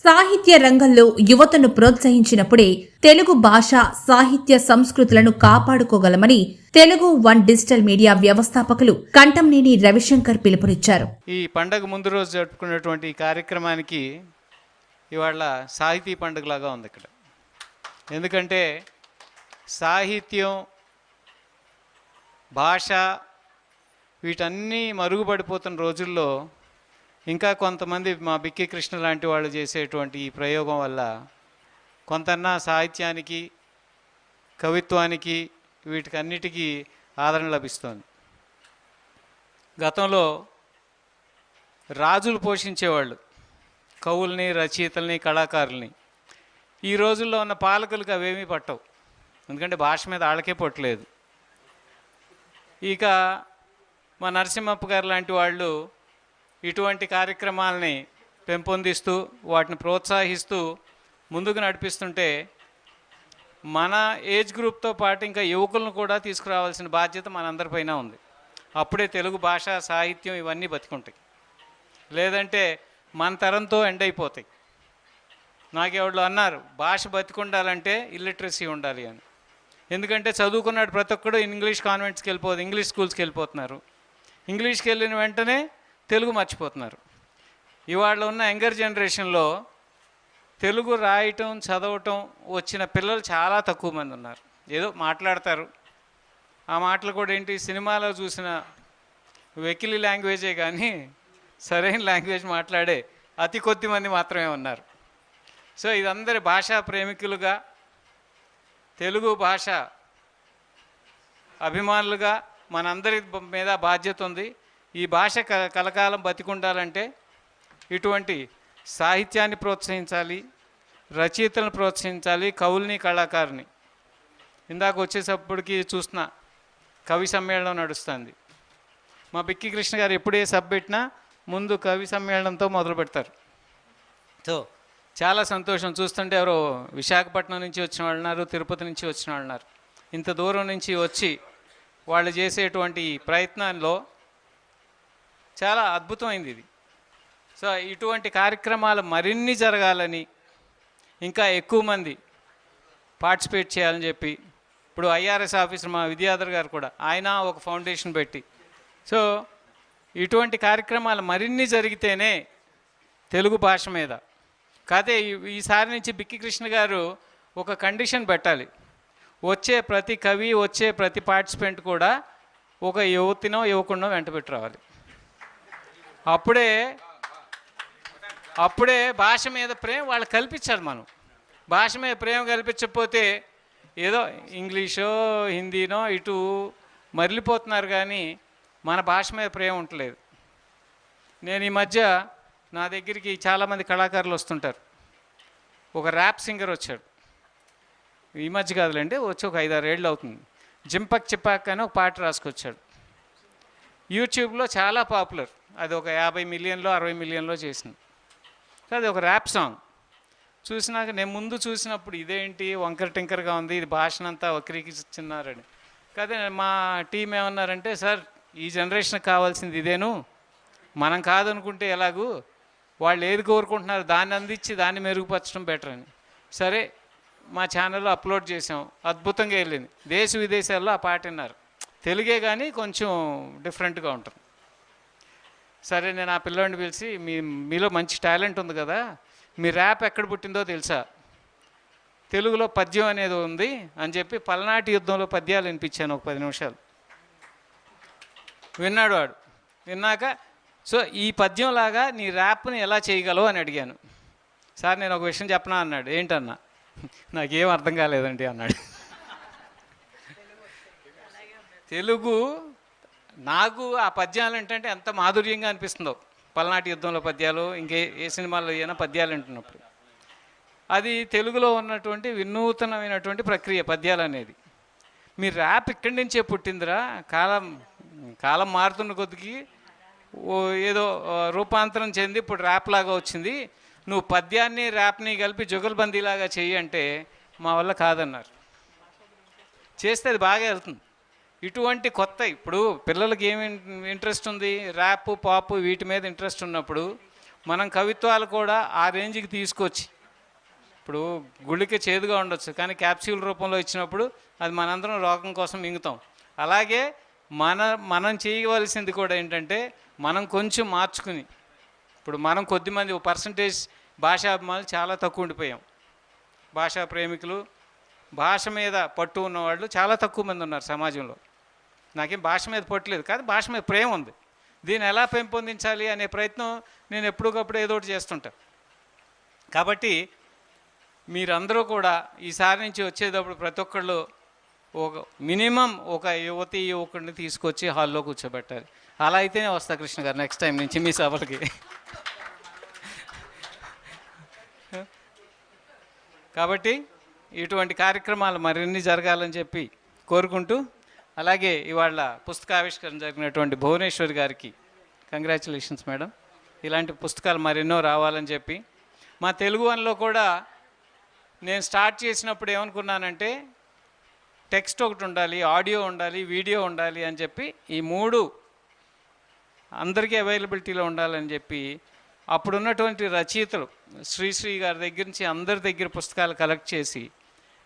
సాహిత్య రంగంలో యువతను ప్రోత్సహించినప్పుడే తెలుగు భాష సాహిత్య సంస్కృతులను కాపాడుకోగలమని తెలుగు వన్ డిజిటల్ మీడియా వ్యవస్థాపకులు కంటంనేని రవిశంకర్ పిలుపునిచ్చారు. ఈ పండగ ముందు రోజు జరుపుకున్నటువంటి ఈ కార్యక్రమానికి ఇవాళ సాహితీ పండుగలాగా ఉంది ఇక్కడ. ఎందుకంటే సాహిత్యం, భాష వీటన్నీ మరుగుపడిపోతున్న రోజుల్లో ఇంకా కొంతమంది మా బిక్కి కృష్ణ లాంటి వాళ్ళు చేసేటువంటి ఈ ప్రయోగం వల్ల కొంతన్నా సాహిత్యానికి, కవిత్వానికి వీటికన్నిటికీ ఆదరణ లభిస్తోంది. గతంలో రాజులు పోషించేవాళ్ళు కవుల్ని, రచయితల్ని, కళాకారుల్ని. ఈ రోజుల్లో ఉన్న పాలకులకు అవేమీ పట్టవు, ఎందుకంటే భాష మీద వాళ్ళకే పట్టలేదు. ఇక మా నరసింహప్ప గారు లాంటి వాళ్ళు ఇటువంటి కార్యక్రమాలని పెంపొందిస్తూ వాటిని ప్రోత్సహిస్తూ ముందుకు నడిపిస్తుంటే మన ఏజ్ గ్రూప్తో పాటు ఇంకా యువకులను కూడా తీసుకురావాల్సిన బాధ్యత మనందరిపైన ఉంది. అప్పుడే తెలుగు భాష, సాహిత్యం ఇవన్నీ బతికుంటాయి. లేదంటే మన తరంతో ఎండ్ అయిపోతాయి. నాకెవళ్ళు అన్నారు, భాష బతికుండాలంటే ఇల్లిటరసీ ఉండాలి అని. ఎందుకంటే చదువుకున్నాడు ప్రతి ఒక్కడు ఇంగ్లీష్ కాన్వెంట్స్కి వెళ్ళిపోతుంది, ఇంగ్లీష్ స్కూల్స్కి వెళ్ళిపోతున్నారు. ఇంగ్లీష్కి వెళ్ళిన వెంటనే తెలుగు మర్చిపోతున్నారు. ఇవాళ ఉన్న యంగర్ జనరేషన్లో తెలుగు రాయటం, చదవటం వచ్చిన పిల్లలు చాలా తక్కువ మంది ఉన్నారు. ఏదో మాట్లాడతారు, ఆ మాటలు కూడా ఏంటి సినిమాలో చూసిన వెకిలి లాంగ్వేజే కానీ సరైన లాంగ్వేజ్ మాట్లాడే అతి కొద్ది మంది మాత్రమే ఉన్నారు. సో ఇదందరి భాషా ప్రేమికులుగా, తెలుగు భాష అభిమానులుగా మనందరి మీద బాధ్యత ఉంది. ఈ భాష కలకాలం బతికుండాలంటే ఇటువంటి సాహిత్యాన్ని ప్రోత్సహించాలి, రచయితలను ప్రోత్సహించాలి, కవుల్ని, కళాకారుని. ఇందాక వచ్చేటప్పటికి చూసిన కవి సమ్మేళనం నడుస్తుంది. మా బిక్కి కృష్ణ గారు ఎప్పుడే సభ పెట్టినా ముందు కవి సమ్మేళనంతో మొదలు పెడతారు. సో చాలా సంతోషం. చూస్తుంటే ఎవరో విశాఖపట్నం నుంచి వచ్చిన వాళ్ళు ఉన్నారు, తిరుపతి నుంచి వచ్చిన వాళ్ళు ఉన్నారు. ఇంత దూరం నుంచి వచ్చి వాళ్ళు చేసేటువంటి ప్రయత్నాల్లో చాలా అద్భుతమైంది ఇది. సో ఇటువంటి కార్యక్రమాలు మరిన్ని జరగాలని, ఇంకా ఎక్కువ మంది పార్టిసిపేట్ చేయాలని చెప్పి ఇప్పుడు ఐఆర్ఎస్ ఆఫీసర్ మా విద్యాధర్ గారు కూడా ఆయన ఒక ఫౌండేషన్ పెట్టి, సో ఇటువంటి కార్యక్రమాలు మరిన్ని జరిగితేనే తెలుగు భాష మీద. కాదే ఈసారి నుంచి బిక్కి కృష్ణ గారు ఒక కండిషన్ పెట్టాలి. వచ్చే ప్రతి కవి, వచ్చే ప్రతి పార్టిసిపెంట్ కూడా ఒక యువతినో యువకుడినో వెంట పెట్టి రావాలి. అప్పుడే భాష మీద ప్రేమ వాళ్ళు కల్పించాలి. మనం భాష మీద ప్రేమ కల్పించకపోతే ఏదో ఇంగ్లీషో హిందీనో ఇటు మరలిపోతున్నారు, కానీ మన భాష మీద ప్రేమ ఉండలేదు. నేను ఈ మధ్య నా దగ్గరికి చాలామంది కళాకారులు వస్తుంటారు. ఒక ర్యాప్ సింగర్ వచ్చాడు, ఈ మధ్య కాదులేండి, వచ్చి ఒక 5-6 ఏళ్ళు అవుతుంది. జింపక్ చిపాక్ అని ఒక పాట రాసుకొచ్చాడు. యూట్యూబ్లో చాలా పాపులర్. అది ఒక 50 మిలియన్లో 60 మిలియన్లో చేసింది. అది ఒక ర్యాప్ సాంగ్. చూసినాక నేను ముందు చూసినప్పుడు ఇదేంటి వంకర టింకర్గా ఉంది, ఇది భాషనంతా వక్రీకరిస్తున్నారని. కాదే మా టీం ఏమన్నారంటే, సార్ ఈ జనరేషన్కి కావాల్సింది ఇదేను, మనం కాదనుకుంటే ఎలాగూ, వాళ్ళు ఏది కోరుకుంటున్నారు దాన్ని అందించి దాన్ని మెరుగుపరచడం బెటర్ అని. సరే మా ఛానల్లో అప్లోడ్ చేసాం, అద్భుతంగా వెళ్ళింది. దేశ విదేశాల్లో ఆ పాట విన్నారు. తెలుగే కానీ కొంచెం డిఫరెంట్గా ఉంటుంది. సరే నేను ఆ పిల్లోడిని పిలిచి, మీలో మంచి టాలెంట్ ఉంది కదా, మీ ర్యాప్ ఎక్కడ పుట్టిందో తెలుసా, తెలుగులో పద్యం అనేది ఉంది అని చెప్పి పల్నాటి యుద్ధంలో పద్యాలు వినిపించాను ఒక 10 నిమిషాలు. విన్నాడు వాడు. విన్నాక సో ఈ పద్యంలాగా నీ ర్యాప్ని ఎలా చేయగలవు అని అడిగాను. సార్ నేను ఒక విషయం చెప్పనా అన్నాడు. ఏంటన్నా? నాకేం అర్థం కాలేదండి అన్నాడు. తెలుగు నాకు ఆ పద్యాలు ఏంటంటే ఎంత మాధుర్యంగా అనిపిస్తుందో, పల్నాటి యుద్ధంలో పద్యాలు, ఇంకే ఏ సినిమాలో అయినా పద్యాలు వింటున్నప్పుడు. అది తెలుగులో ఉన్నటువంటి వినూతనమైనటువంటి ప్రక్రియ పద్యాలు అనేది. మీ ర్యాప్ ఇక్కడి నుంచే పుట్టిందిరా, కాలం మారుతున్న కొద్దికి ఏదో రూపాంతరం చెంది ఇప్పుడు ర్యాప్ లాగా వచ్చింది, నువ్వు పద్యాన్ని ర్యాప్ని కలిపి జుగల్బందీలాగా చెయ్యి అంటే మా వల్ల కాదన్నారు. చేస్తే అది బాగా వెళ్తుంది. ఇటువంటి కొత్త ఇప్పుడు పిల్లలకి ఏమి ఇంట్రెస్ట్ ఉంది, ర్యాప్, పాప్ వీటి మీద ఇంట్రెస్ట్ ఉన్నప్పుడు మనం కవిత్వాలు కూడా ఆ రేంజ్కి తీసుకొచ్చి, ఇప్పుడు గుళిక చేదుగా ఉండొచ్చు కానీ క్యాప్సూల్ రూపంలో ఇచ్చినప్పుడు అది మనందరం రోగం కోసం మింగుతాం. అలాగే మనం చేయవలసింది కూడా ఏంటంటే మనం కొంచెం మార్చుకుని, ఇప్పుడు మనం కొద్దిమంది పర్సంటేజ్ భాషాభిమానులు చాలా తక్కువ ఉండిపోయాం. భాషా ప్రేమికులు, భాష మీద పట్టు ఉన్నవాళ్ళు చాలా తక్కువ మంది ఉన్నారు సమాజంలో. నాకేం భాష మీద పట్టులేదు, కానీ భాష మీద ప్రేమ ఉంది. దీన్ని ఎలా పెంపొందించాలి అనే ప్రయత్నం నేను ఎప్పటికప్పుడు ఏదో ఒకటి చేస్తుంటాను. కాబట్టి మీరందరూ కూడా ఈసారి నుంచి వచ్చేటప్పుడు ప్రతి ఒక్కళ్ళు ఒక మినిమం ఒక యువకుడిని తీసుకొచ్చి హాల్లో కూర్చోబెట్టాలి. అలా అయితేనే వస్తా కృష్ణ గారు నెక్స్ట్ టైం నుంచి మీ సభలకి. కాబట్టి ఇటువంటి కార్యక్రమాలు మరిన్ని జరగాలని చెప్పి కోరుకుంటూ, అలాగే ఇవాళ పుస్తకావిష్కరణ జరిగినటువంటి భువనేశ్వరి గారికి కంగ్రాచులేషన్స్ మేడం. ఇలాంటి పుస్తకాలు మరెన్నో రావాలని చెప్పి, మా తెలుగు వన్లో కూడా నేను స్టార్ట్ చేసినప్పుడు ఏమనుకున్నానంటే టెక్స్ట్ ఒకటి ఉండాలి, ఆడియో ఉండాలి, వీడియో ఉండాలి అని చెప్పి, ఈ 3 అందరికీ అవైలబిలిటీలో ఉండాలని చెప్పి అప్పుడున్నటువంటి రచయితలు శ్రీశ్రీ గారి దగ్గర నుంచి అందరి దగ్గర పుస్తకాలు కలెక్ట్ చేసి,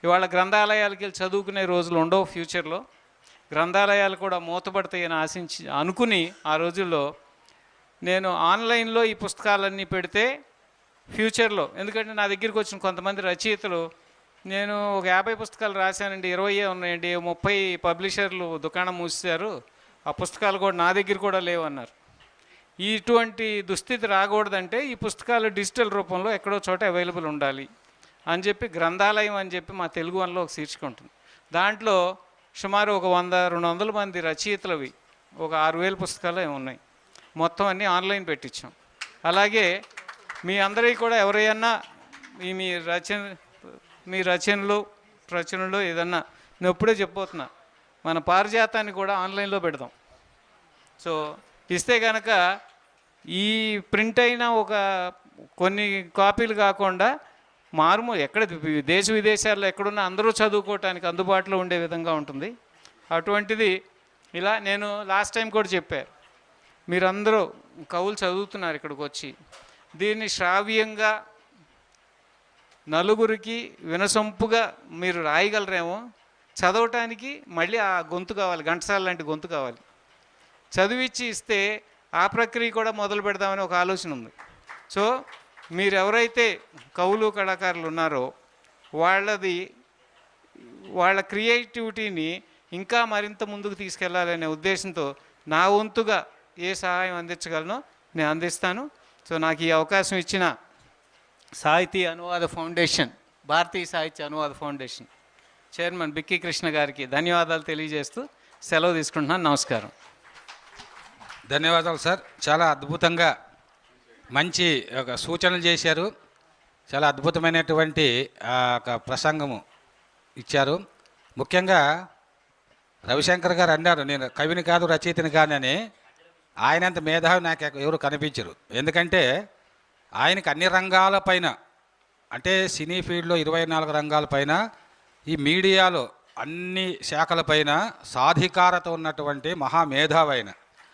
ఇవాళ గ్రంథాలయాలకి వెళ్ళి చదువుకునే రోజులు ఉండవు ఫ్యూచర్లో, గ్రంథాలయాలు కూడా మూతపడతాయని అనుకుని ఆ రోజుల్లో నేను ఆన్లైన్లో ఈ పుస్తకాలన్నీ పెడితే ఫ్యూచర్లో, ఎందుకంటే నా దగ్గరికి వచ్చిన కొంతమంది రచయితలు, నేను ఒక 50 పుస్తకాలు రాశానండి, 20 ఉన్నాయండి, 30 పబ్లిషర్లు దుకాణం మూసారు, ఆ పుస్తకాలు కూడా నా దగ్గర కూడా లేవన్నారు. ఇటువంటి దుస్థితి రాకూడదంటే ఈ పుస్తకాలు డిజిటల్ రూపంలో ఎక్కడో చోట అవైలబుల్ ఉండాలి అని చెప్పి గ్రంథాలయం అని చెప్పి మా తెలుగు వన్లో ఒక శీర్షిక ఉంటుంది. దాంట్లో సుమారు ఒక 100-200 మంది రచయితలవి ఒక 6000 పుస్తకాలు ఉన్నాయి. మొత్తం అన్నీ ఆన్లైన్ పెట్టించాం. అలాగే మీ అందరికీ కూడా ఎవరైనా మీ రచనలు ఏదన్నా, నేను ఎప్పుడే చెప్పబోతున్నా, మన పారిజాతాన్ని కూడా ఆన్లైన్లో పెడదాం. సో ఇస్తే కనుక ఈ ప్రింట్ అయిన ఒక కొన్ని కాపీలు కాకుండా ఎక్కడ దేశ విదేశాల్లో ఎక్కడున్నా అందరూ చదువుకోవటానికి అందుబాటులో ఉండే విధంగా ఉంటుంది. అటువంటిది ఇలా నేను లాస్ట్ టైం కూడా చెప్పారు, మీరందరూ కవులు చదువుతున్నారు ఇక్కడికి వచ్చి, దీన్ని శ్రావ్యంగా నలుగురికి వినసొంపుగా మీరు రాయగలరేమో, చదవటానికి మళ్ళీ ఆ గొంతు కావాలి, ఘంటసాల లాంటి గొంతు కావాలి. చదివిచ్చి ఇస్తే ఆ ప్రక్రియ కూడా మొదలు పెడదామని ఒక ఆలోచన ఉంది. సో మీరు ఎవరైతే కవులు కళాకారులు ఉన్నారో వాళ్ళ క్రియేటివిటీని ఇంకా మరింత ముందుకు తీసుకెళ్లాలనే ఉద్దేశంతో నా వంతుగా ఏ సహాయం అందించగలనో నేను అందిస్తాను. సో నాకు ఈ అవకాశం ఇచ్చిన సాహితీ అనువాద ఫౌండేషన్, భారతీయ సాహిత్య అనువాద ఫౌండేషన్ చైర్మన్ బిక్కి కృష్ణ గారికి ధన్యవాదాలు తెలియజేస్తూ సెలవు తీసుకుంటున్నాను. నమస్కారం. ధన్యవాదాలు సార్. చాలా అద్భుతంగా మంచి ఒక సూచనలు చేశారు. చాలా అద్భుతమైనటువంటి ఒక ప్రసంగము ఇచ్చారు. ముఖ్యంగా రవిశంకర్ గారు అన్నారు, నేను కవిని కాదు రచయితని కానని. ఆయనంత మేధావి నాకు ఎవరు కనిపించరు. ఎందుకంటే ఆయనకి అన్ని రంగాలపైన, అంటే సినీ ఫీల్డ్లో 24 రంగాలపైన, ఈ మీడియాలో అన్ని శాఖలపైన సాధికారత ఉన్నటువంటి మహామేధావైన.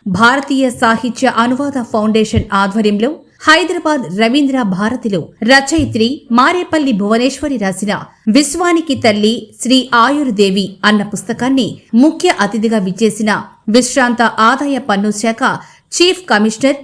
భారతీయ సాహిత్య అనువాద ఫౌండేషన్ ఆధ్వర్యంలో హైదరాబాద్ రవీంద్ర భారతిలో రచయిత్రి మారేపల్లి భువనేశ్వరి రాసిన విశ్వానికి తల్లి శ్రీ ఆయుర్దేవి అన్న పుస్తకాన్ని ముఖ్య అతిథిగా విచ్చేసిన విశ్రాంత ఆదాయ పన్ను శాఖ చీఫ్ కమిషనర్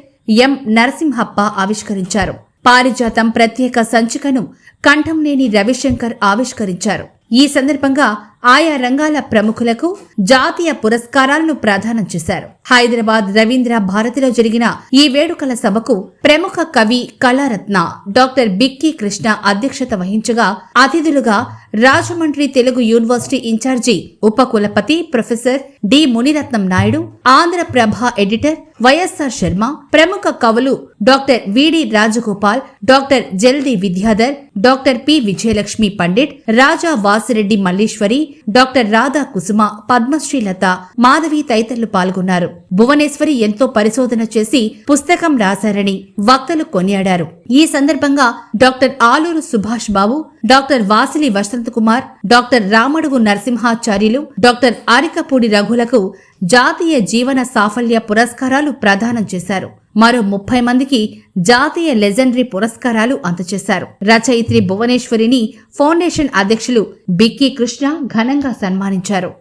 ఎం నరసింహప్ప ఆవిష్కరించారు. పారిజాతం ప్రత్యేక సంచికను కంఠంనేని రవిశంకర్ ఆవిష్కరించారు. ఈ సందర్భంగా ఆయా రంగాల ప్రముఖులకు జాతీయ పురస్కారాలను ప్రదానం చేశారు. హైదరాబాద్ రవీంద్ర భారతిలో జరిగిన ఈ వేడుకల సభకు ప్రముఖ కవి కళారత్న డాక్టర్ బిక్కి కృష్ణ అధ్యక్షత వహించగా, అతిథులుగా రాజమండ్రి తెలుగు యూనివర్సిటీ ఇన్ఛార్జి ఉపకులపతి professor D Muniratnam Naidu, Andhraprabha editor YSR Sharma, ప్రముఖ కవులు doctor VD Rajagopal, doctor Jaldi Vidyadhar, doctor P Vijayalakshmi Pandit, Raja Vasireddy Malleswari, doctor Radha Kusuma, Padmasrilatha, Madhavi తదితరులు పాల్గొన్నారు. భువనేశ్వరి ఎంతో పరిశోధన చేసి పుస్తకం రాశారని వక్తలు కొనియాడారు. ఈ సందర్భంగా doctor Aluru Subhash Babu, doctor Vasili Vasanth Kumar, doctor Ramadugu Narasimhacharyulu, doctor Arikapudi రఘులకు జాతీయ జీవన సాఫల్య పురస్కారాలు ప్రదానం చేశారు. మరో 30 మందికి జాతీయ లెజెండరీ పురస్కారాలు అందజేశారు. రచయిత్రి భువనేశ్వరిని ఫౌండేషన్ అధ్యక్షులు బిక్కీ కృష్ణ ఘనంగా సన్మానించారు.